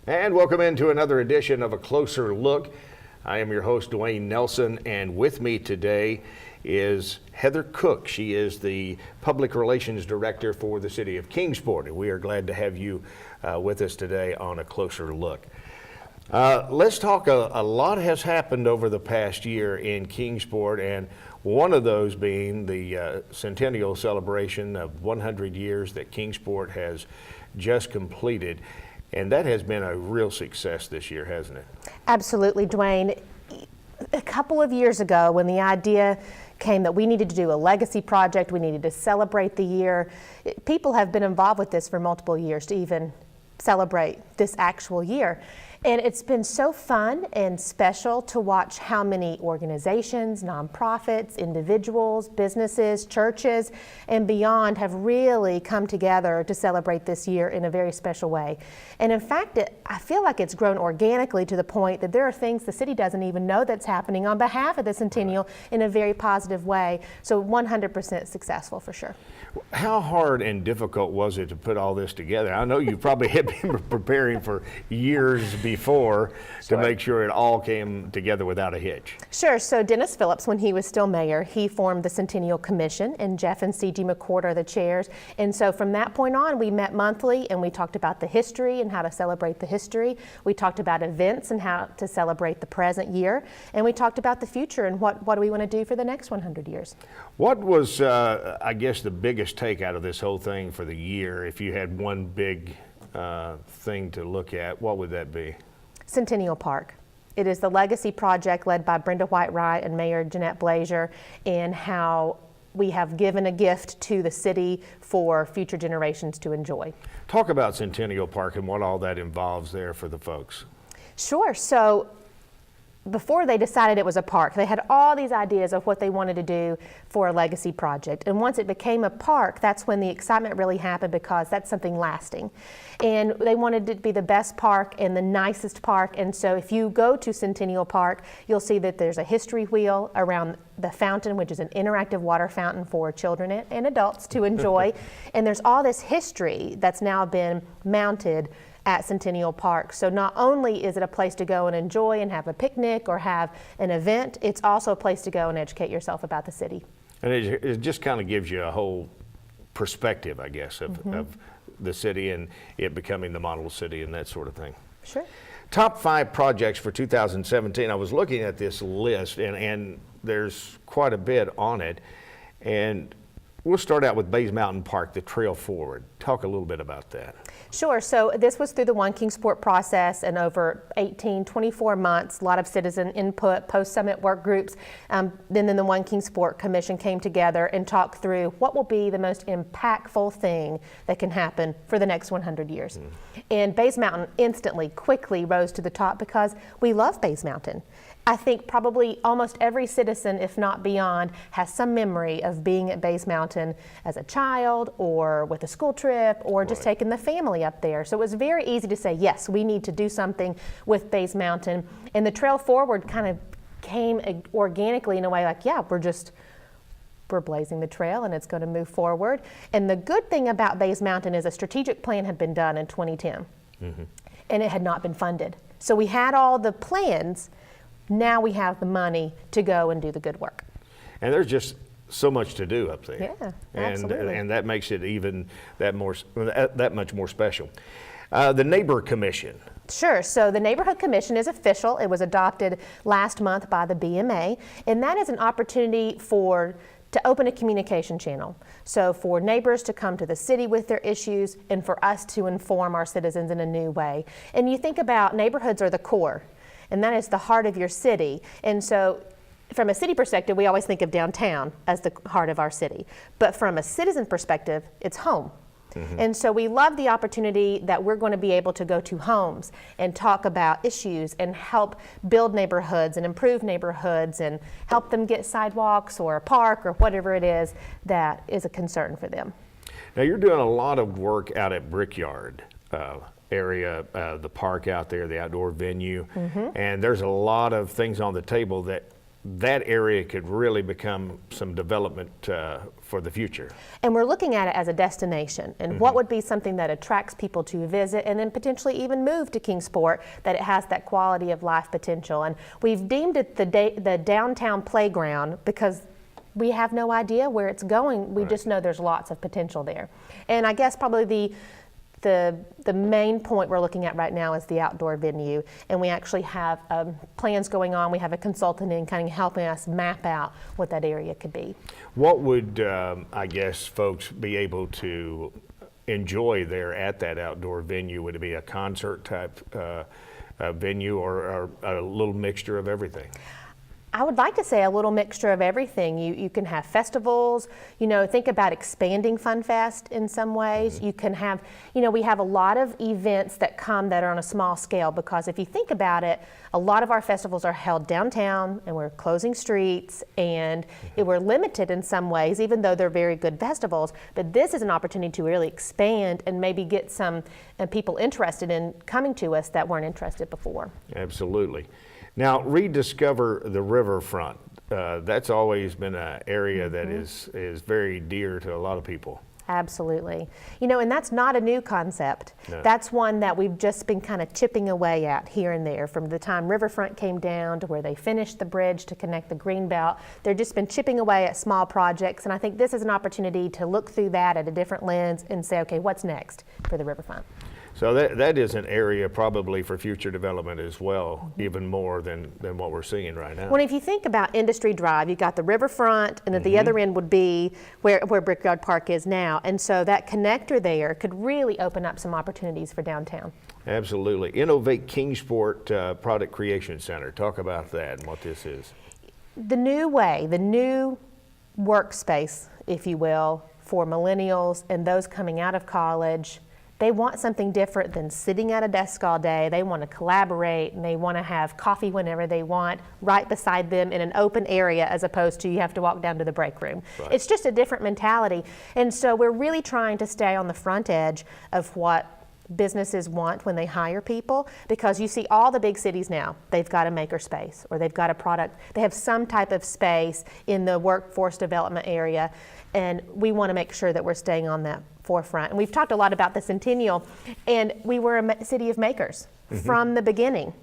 And welcome into another edition of A Closer Look. I am your host, Dwayne Nelson, and with me today is Heather Cook. She is the Public Relations Director for the City of Kingsport, and we are glad to have you with us today on A Closer Look. Let's talk, a lot has happened over the past year in Kingsport, and one of those being the centennial celebration of 100 years that Kingsport has just completed. And that has been a real success this year, hasn't it? Absolutely, Dwayne. A couple of years ago, when the idea came that we needed to do a legacy project, we needed to celebrate the year, people have been involved with this for multiple years to even celebrate this actual year. And it's been so fun and special to watch how many organizations, nonprofits, individuals, businesses, churches, and beyond have really come together to celebrate this year in a very special way. And in fact, I feel like it's grown organically to the point that there are things the city doesn't even know that's happening on behalf of the centennial in a very positive way. So 100% successful for sure. How hard and difficult was it to put all this together? I know you probably had been preparing for years before to make sure it all came together without a hitch. Sure. So Dennis Phillips, when he was still mayor, he formed the Centennial Commission, and Jeff and C.G. McCord are the chairs. And so from that point on, we met monthly and we talked about the history and how to celebrate the history. We talked about events and how to celebrate the present year. And we talked about the future and what do we want to do for the next 100 years. What was, I guess, the biggest take out of this whole thing for the year? If you had one big thing to look at, what would that be? Centennial Park. It is the legacy project led by Brenda White-Wright and Mayor Jeanette Blazier, and how we have given a gift to the city for future generations to enjoy. Talk about Centennial Park and what all that involves there for the folks. Sure. So before they decided it was a park, they had all these ideas of what they wanted to do for a legacy project. And once it became a park, that's when the excitement really happened, because that's something lasting. And they wanted it to be the best park and the nicest park. And so if you go to Centennial Park, you'll see that there's a history wheel around the fountain, which is an interactive water fountain for children and adults to enjoy. And there's all this history that's now been mounted at Centennial Park. So not only is it a place to go and enjoy and have a picnic or have an event, it's also a place to go and educate yourself about the city. And it just kind of gives you a whole perspective, I guess, of the city and it becoming the model city and that sort of thing. Sure. Top 5 projects for 2017. I was looking at this list and there's quite a bit on it. And we'll start out with Bays Mountain Park, the Trail Forward. Talk a little bit about that. Sure. So this was through the One Kingsport process, and over 24 months, a lot of citizen input, post-summit work groups. Then the One Kingsport Commission came together and talked through what will be the most impactful thing that can happen for the next 100 years. And Bays Mountain instantly, quickly rose to the top because we love Bays Mountain. I think probably almost every citizen, if not beyond, has some memory of being at Bays Mountain as a child or with a school trip or just taking the family up there. So it was very easy to say, yes, we need to do something with Bays Mountain. And the Trail Forward kind of came organically in a way like, yeah, we're blazing the trail and it's going to move forward. And the good thing about Bays Mountain is a strategic plan had been done in 2010 and it had not been funded. So we had all the plans. Now we have the money to go and do the good work. And there's just so much to do up there. Yeah, absolutely. And that makes it even that much more special. The Neighbor Commission. Sure. So the Neighborhood Commission is official. It was adopted last month by the BMA, and that is an opportunity to open a communication channel. So for neighbors to come to the city with their issues and for us to inform our citizens in a new way. And you think about neighborhoods are the core, and that is the heart of your city. And so from a city perspective, we always think of downtown as the heart of our city. But from a citizen perspective, it's home. And so we love the opportunity that we're going to be able to go to homes and talk about issues and help build neighborhoods and improve neighborhoods and help them get sidewalks or a park or whatever it is that is a concern for them. Now you're doing a lot of work out at Brickyard area, the park out there, the outdoor venue, and there's a lot of things on the table that that area could really become some development for the future. And we're looking at it as a destination, and what would be something that attracts people to visit and then potentially even move to Kingsport, that it has that quality of life potential. And we've deemed it the downtown playground because we have no idea where it's going. We just know there's lots of potential there. And I guess probably the main point we're looking at right now is the outdoor venue, and we actually have plans going on. We have a consultant in kind of helping us map out what that area could be. What would, I guess, folks be able to enjoy there at that outdoor venue? Would it be a concert type venue or a little mixture of everything? I would like to say a little mixture of everything. You can have festivals, think about expanding Fun Fest in some ways. You can have, we have a lot of events that come that are on a small scale, because if you think about it, a lot of our festivals are held downtown and we're closing streets, and we're limited in some ways, even though they're very good festivals. But this is an opportunity to really expand and maybe get some people interested in coming to us that weren't interested before. Absolutely. Now, rediscover the riverfront. That's always been an area that is very dear to a lot of people. Absolutely. And that's not a new concept. No. That's one that we've just been kind of chipping away at here and there from the time Riverfront came down to where they finished the bridge to connect the Greenbelt. They've just been chipping away at small projects, and I think this is an opportunity to look through that at a different lens and say, okay, what's next for the riverfront? So that is an area probably for future development as well, even more than what we're seeing right now. Well, if you think about Industry Drive, you've got the riverfront, and at the other end would be where Brickyard Park is now. And so that connector there could really open up some opportunities for downtown. Absolutely. Innovate Kingsport Product Creation Center. Talk about that and what this is. The new workspace, if you will, for millennials and those coming out of college. They want something different than sitting at a desk all day. They want to collaborate, and they want to have coffee whenever they want, right beside them in an open area, as opposed to you have to walk down to the break room. Right. It's just a different mentality. And so we're really trying to stay on the front edge of what businesses want when they hire people, because you see all the big cities now, they've got a maker space, or they've got a product. They have some type of space in the workforce development area, and we want to make sure that we're staying on that forefront. And we've talked a lot about the Centennial, and we were a city of makers from the beginning.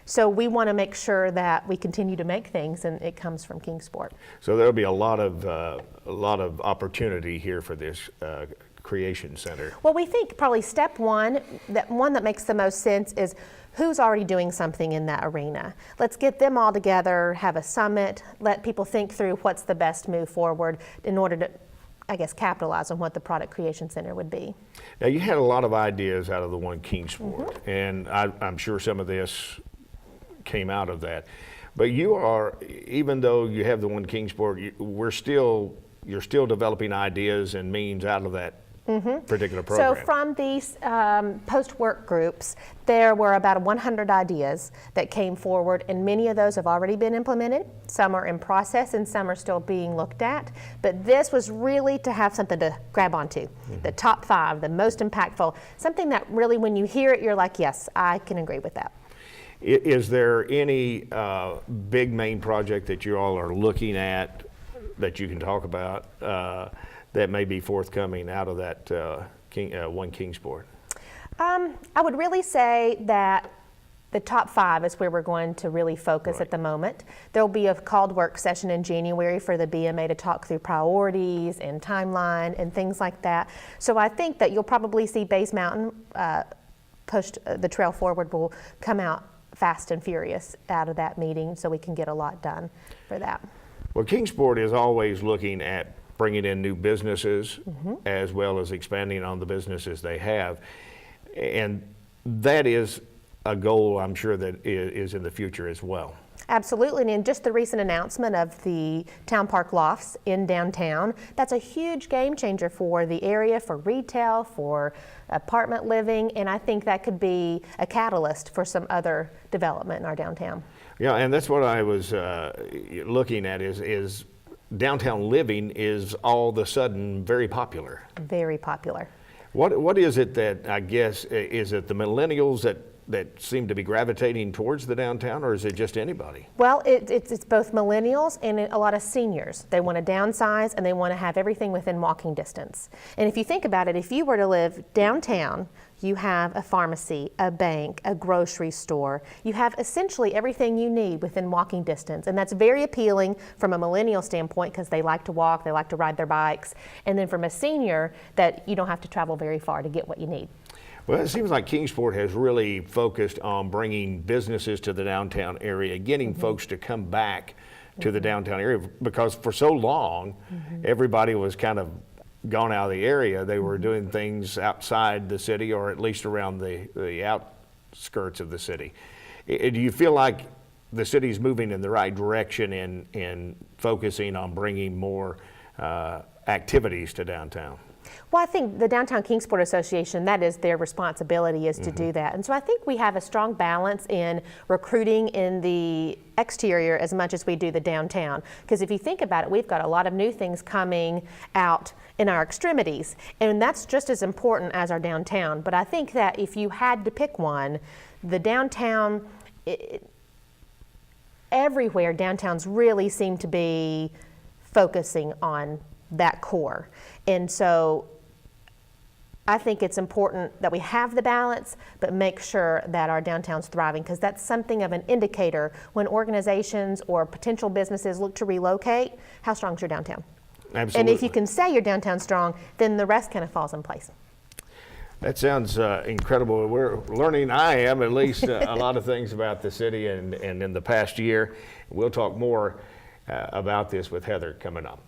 So we want to make sure that we continue to make things, and it comes from Kingsport. So there'll be a lot of opportunity here for this creation center. Well, we think probably step one that makes the most sense is who's already doing something in that arena. Let's get them all together, have a summit, let people think through what's the best move forward in order to, I guess, capitalize on what the Product Creation Center would be. Now, you had a lot of ideas out of the one Kingsport, and I'm sure some of this came out of that. But you are, even though you have the one Kingsport, you're still developing ideas and means out of that particular program. So from these post-work groups, there were about 100 ideas that came forward, and many of those have already been implemented. Some are in process and some are still being looked at. But this was really to have something to grab onto. The top 5, the most impactful, something that really when you hear it, you're like, yes, I can agree with that. Is there any big main project that you all are looking at that you can talk about that may be forthcoming out of that one Kingsport? I would really say that the top 5 is where we're going to really focus at the moment. There'll be a called work session in January for the BMA to talk through priorities and timeline and things like that. So I think that you'll probably see Bays Mountain pushed, the trail forward will come out fast and furious out of that meeting, so we can get a lot done for that. Well, Kingsport is always looking at bringing in new businesses as well as expanding on the businesses they have. And that is a goal I'm sure that is in the future as well. Absolutely, and just the recent announcement of the Town Park Lofts in downtown, that's a huge game changer for the area, for retail, for apartment living, and I think that could be a catalyst for some other development in our downtown. Yeah, and that's what I was looking at is downtown living is all of a sudden very popular. Very popular. What is it that, I guess, is it the millennials that seem to be gravitating towards the downtown, or is it just anybody? Well, it's both millennials and a lot of seniors. They want to downsize and they want to have everything within walking distance. And if you think about it, if you were to live downtown, you have a pharmacy, a bank, a grocery store. You have essentially everything you need within walking distance. And that's very appealing from a millennial standpoint because they like to walk, they like to ride their bikes. And then from a senior, that you don't have to travel very far to get what you need. Well, it seems like Kingsport has really focused on bringing businesses to the downtown area, getting folks to come back to the downtown area, because for so long, everybody was kind of gone out of the area. They were doing things outside the city, or at least around the outskirts of the city. Do you feel like the city's moving in the right direction in focusing on bringing more activities to downtown? Well, I think the Downtown Kingsport Association, that is their responsibility, is to do that. And so I think we have a strong balance in recruiting in the exterior as much as we do the downtown. Because if you think about it, we've got a lot of new things coming out in our extremities, and that's just as important as our downtown. But I think that if you had to pick one, the downtown, everywhere downtowns really seem to be focusing on that core. And so I think it's important that we have the balance, but make sure that our downtown's thriving, because that's something of an indicator when organizations or potential businesses look to relocate. How strong is your downtown? Absolutely. And if you can say your downtown's strong, then the rest kind of falls in place. That sounds incredible. We're learning, I am at least, a lot of things about the city and in the past year. We'll talk more about this with Heather coming up.